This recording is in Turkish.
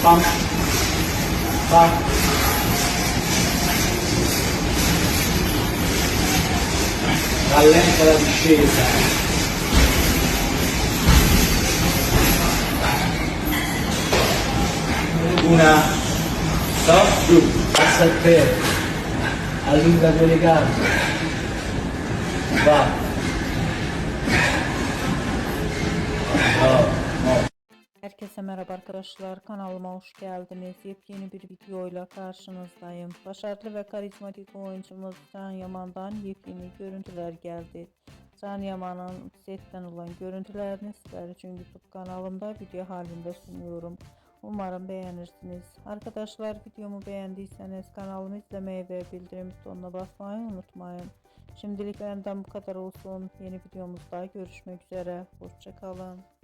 Bam. Bam. Rallenta la discesa. Una soft giù, passa il ferro, allunga quelle gambe, va. Herkese merhaba arkadaşlar, kanalıma hoş geldiniz. Yepyeni bir videoyla karşınızdayım. Başarılı ve karizmatik oyuncumuz Can Yaman'dan yepyeni görüntüler geldi. Can Yaman'ın setten olan görüntülerini sizler için YouTube kanalımda video halinde sunuyorum. Umarım beğenirsiniz. Arkadaşlar, videomu beğendiyseniz kanalımı izlemeyi ve bildirim butonuna basmayı unutmayın. Şimdilik benden bu kadar olsun. Yeni videomuzda görüşmek üzere. Hoşça kalın.